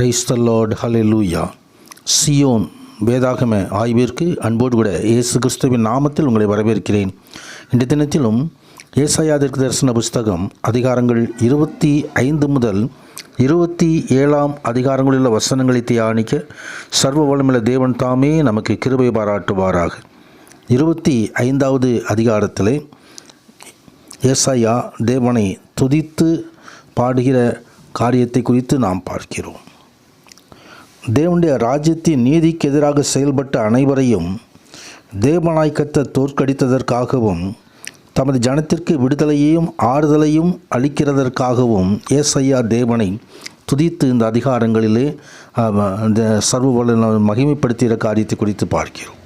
Praise the Lord, hallelujah. Zion வேதாகம ஆய்விற்கு அன்போடு கூட இயேசு கிறிஸ்துவின் நாமத்தில் உங்களை வரவேற்கிறேன். இந்த தினத்திலும் ஏசாயா தீர்க்கதரிசன புஸ்தகம் அதிகாரங்கள் 25 முதல் 27 அதிகாரங்களிலுள்ள வசனங்களை தியானிக்க சர்வ வல்லமையுள்ள தேவன் தாமே நமக்கு கிருபை பாராட்டுவாராக. 25வது அதிகாரத்திலே ஏசாயா தேவனை துதித்து பாடுகிற காரியத்தை குறித்து நாம் பார்க்கிறோம். தேவனுடைய ராஜ்யத்தின் நீதிக்கு எதிராக செயல்பட்ட அனைவரையும் தேவனாய் கர்த்தர் தோற்கடித்ததற்காகவும் தமது ஜனத்திற்கு விடுதலையையும் ஆறுதலையும் அளிக்கிறதற்காகவும் ஏசாயா தேவனை துதித்து இந்த அதிகாரங்களிலே இந்த சர்வ வல்ல மகிமைப்படுத்துகிற காரியத்தை குறித்து பார்க்கிறோம்.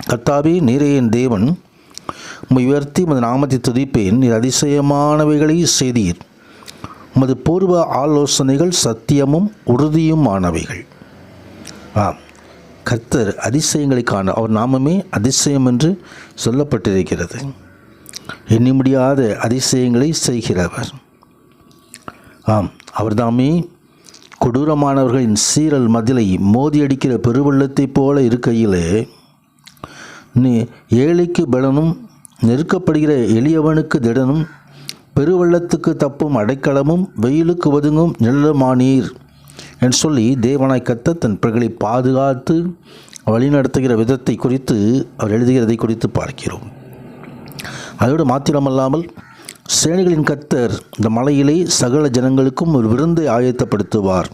கர்த்தாவே, நீரே என் தேவன், உம்மை உயர்த்தி உமது நாமத்தை துதிப்பேன். நீர் அதிசயமானவைகளை செய்தீர். உமது பூர்வ ஆலோசனைகள் சத்தியமும் உறுதியுமானவைகள். கர்த்தர் அதிசயங்களை காண அவர் நாமமே அதிசயம் என்று சொல்லப்பட்டிருக்கிறது. எண்ணி முடியாத அதிசயங்களை செய்கிறவர். அவர் தாமே கொடூரமானவர்களின் சீரல் மதிலை மோதியடிக்கிற பெருவெள்ளத்தைப் போல இருக்கையிலே ஏழைக்கு பலனும் நெருக்கப்படுகிற எளியவனுக்கு திடனும் பெருவெள்ளத்துக்கு தப்பும் அடைக்கலமும் வெயிலுக்கு ஒதுங்கும் நிழலுமானீர் என்று சொல்லி தேவனாய் கர்த்தர் தன் பிள்ளைகளை பாதுகாத்து வழிநடத்துகிற விதத்தை குறித்து அவர் எழுதுகிறதை குறித்து பார்க்கிறோம். அதோடு மாத்திரமல்லாமல் சேனைகளின் கர்த்தர் இந்த மலையிலே சகல ஜனங்களுக்கும் ஒரு விருந்தை ஆயத்தப்படுத்துவார்.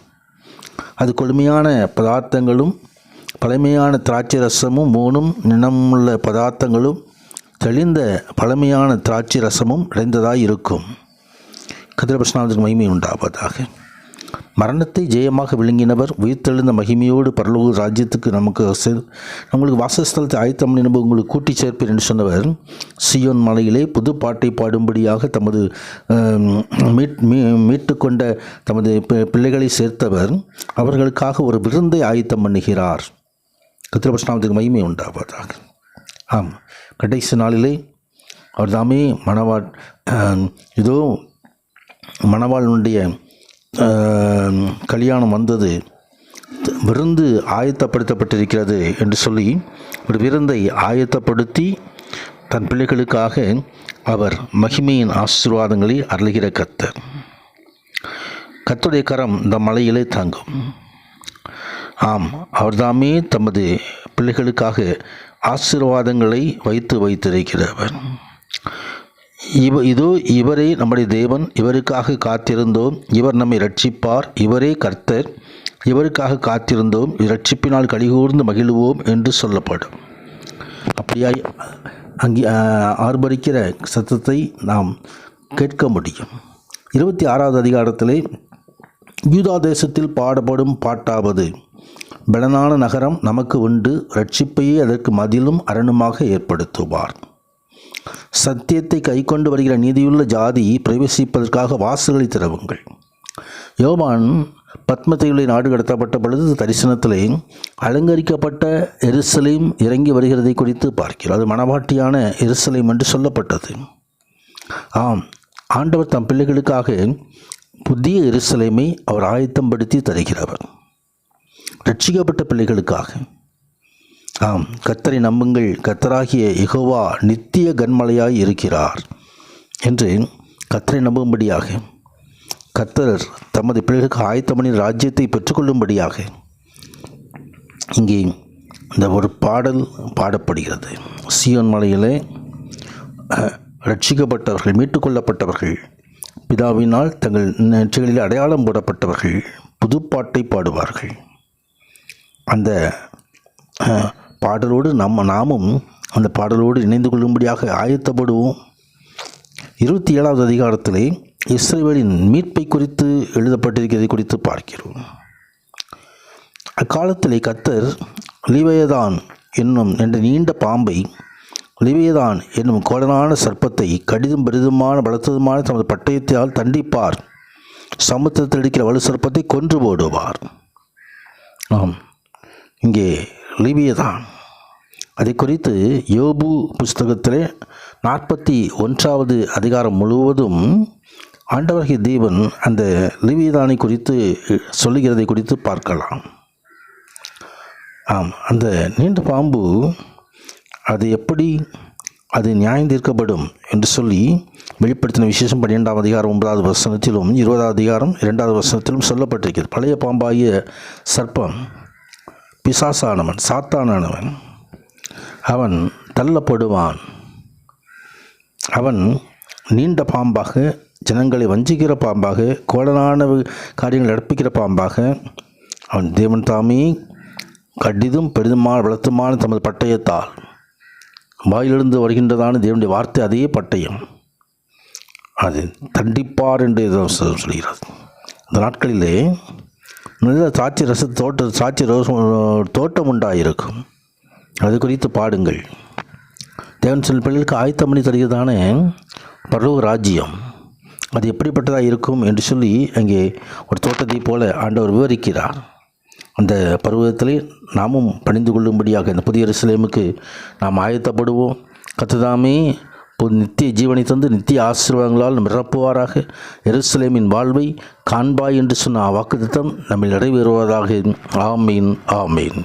அது கொழுமையான பதார்த்தங்களும் பழமையான திராட்சை ரசமும் மூணும் நினமுள்ள பதார்த்தங்களும் தெளிந்த பழமையான திராட்சை ரசமும் நிறைந்ததாக இருக்கும். கர்த்தருடைய மகிமை உண்டாவதாக. மரணத்தை ஜெயமாக விழுங்கினவர் உயிர்த்தெழுந்த மகிமையோடு பரலோக ராஜ்யத்துக்கு நம்மளுக்கு வாசஸ்தலத்தை ஆயத்தம் என்பது உங்களுக்கு கூட்டி சேர்ப்பேன் என்று சொன்னவர் சியோன் மலையிலே புது பாட்டை பாடும்படியாக தமது மீட்டு கொண்ட தமது பிள்ளைகளை சேர்த்தவர் அவர்களுக்காக ஒரு விருந்தை ஆயத்தம் பண்ணுகிறார். கர்த்தருடைய மகிமை உண்டாவதாக. கடைசி நாளிலே அவர் தாமே மணவாளனுடைய கல்யாணம் வந்தது, விருந்து ஆயத்தப்படுத்தப்பட்டிருக்கிறது என்று சொல்லி ஒரு விருந்தை ஆயத்தப்படுத்தி தன் பிள்ளைகளுக்காக அவர் மகிமையின் ஆசீர்வாதங்களை அருளுகிற கர்த்தர். கர்த்தருடைய கரம் இந்த மலையிலே தாங்கும். அவர்தாமே தமது பிள்ளைகளுக்காக ஆசீர்வாதங்களை வைத்திருக்கிறவர். இவரே நம்முடைய தேவன், இவருக்காக காத்திருந்தோம், இவர் நம்மை ரட்சிப்பார், இவரே கர்த்தர், இவருக்காக காத்திருந்தோம், இரட்சிப்பினால் கலிகூர்ந்து மகிழ்வோம் என்று சொல்லப்படும். அப்படியாய் அங்கே ஆர்ப்பரிக்கிற சத்தத்தை நாம் கேட்க முடியும். 26வது அதிகாரத்திலே யூதா தேசத்தில் பாடப்படும் பாட்டாவது, பலனான நகரம் நமக்கு உண்டு, இரட்சிப்பையே அதற்கு மதிலும் அரணுமாக ஏற்படுத்துவார். சத்தியத்தை கைக்கொண்டு வருகிற நீதியுள்ள ஜாதி பிரவேசிப்பதற்காக வாசல்களை திறவுங்கள். யோவான் பத்மத்தையுள்ள நாடு கடத்தப்பட்ட பொழுது தரிசனத்திலே அலங்கரிக்கப்பட்ட எருசலேம் இறங்கி வருகிறதை குறித்து பார்க்கிறோம். அது மணவாட்டியான எருசலேம் என்று சொல்லப்பட்டது. ஆண்டவர் தம் பிள்ளைகளுக்காக புதிய எருசலேமை அவர் ஆயத்தப்படுத்தி தருகிறவர். ரட்சிக்கப்பட்ட பிள்ளைகளுக்காக கர்த்தரை நம்புங்கள், கர்த்தராகிய யெகோவா நித்திய கன்மலையாய் இருக்கிறார் என்று கர்த்தரை நம்பும்படியாக கர்த்தர் தமது பிள்ளைகளுக்கு ஆயத்தமணி ராஜ்யத்தை பெற்றுக்கொள்ளும்படியாக இங்கே இந்த ஒரு பாடல் பாடப்படுகிறது. சியோன் மலையிலே ரட்சிக்கப்பட்டவர்கள், மீட்டுக்கொள்ளப்பட்டவர்கள், பிதாவினால் தங்கள் நெற்றிகளில் அடையாளம் போடப்பட்டவர்கள் புதுப்பாட்டை பாடுவார்கள். அந்த பாடலோடு நாமும் அந்த பாடலோடு இணைந்து கொள்ளும்படியாக ஆயத்தப்படுவோம். 27வது அதிகாரத்திலே இஸ்ரவேலின் மீட்பை குறித்து எழுதப்பட்டிருக்கிறதை குறித்து பார்க்கிறோம். அக்காலத்திலே கர்த்தர் லிவியதான் என்னும் என்ற நீண்ட பாம்பை, லிவியதான் என்னும் கோடனான சர்ப்பத்தை கடிதும் பெரிதுமான பலத்ததுமான தமது பட்டயத்தால் தண்டிப்பார். சமுத்திரத்தில் இருக்கிற வலு சர்ப்பத்தை கொன்று போடுவார். இங்கே லிவியதான் அதை குறித்து யோபு புஸ்தகத்திலே 41வது அதிகாரம் முழுவதும் ஆண்டவராகிய தேவன் அந்த லிவிதானை குறித்து சொல்லுகிறதை குறித்து பார்க்கலாம். அந்த நீண்ட பாம்பு அது எப்படி அது நியாயம் தீர்க்கப்படும் என்று சொல்லி வெளிப்படுத்தின விசேஷம் 12ஆம் அதிகாரம் 9வது வசனத்திலும் 20வது அதிகாரம் 2வது வசனத்திலும் சொல்லப்பட்டிருக்கிறது. பழைய பாம்பாகிய சர்ப்பம் பிசாசானவன், சாத்தானானவன், அவன் தள்ளப்படுவான். அவன் நீண்ட பாம்பாக, ஜனங்களை வஞ்சிக்கிற பாம்பாக, கோடலான காரியங்கள் நடப்பிக்கிற பாம்பாக, அவன் தேவன் தாமே கடிதும் பெரிதுமான வளர்த்துமான தமது பட்டயத்தால் வாயிலிருந்து வருகின்றதான தேவனுடைய வார்த்தை, அதே பட்டயம் அது தண்டிப்பார் என்று சொல்கிறது. இந்த நாட்களிலே நல்ல திராட்சை தோட்டம் உண்டாயிருக்கும். அது குறித்து பாடுங்கள். தேவன் சில பிள்ளைகளுக்கு ஆயத்தம் பண்ணி தருகிறதான பரலோக ராஜ்யம் அது எப்படிப்பட்டதாக இருக்கும் என்று சொல்லி அங்கே ஒரு தோட்டத்தை போல ஆண்டவர் விவரிக்கிறார். அந்த பருவத்திலே நாமும் பணிந்து கொள்ளும்படியாக இந்த புதிய எருசலேமுக்கு நாம் ஆயத்தப்படுவோம். கர்த்தர் நித்திய ஜீவனை தந்து நித்திய ஆசீர்வாதங்களால் நிரப்புவாராக. எருசலேமின் வாழ்வை காண்பாய் என்று சொன்ன வாக்குத்தத்தம் நம்மில் நிறைவேறுவதாக. ஆமீன், ஆமீன்.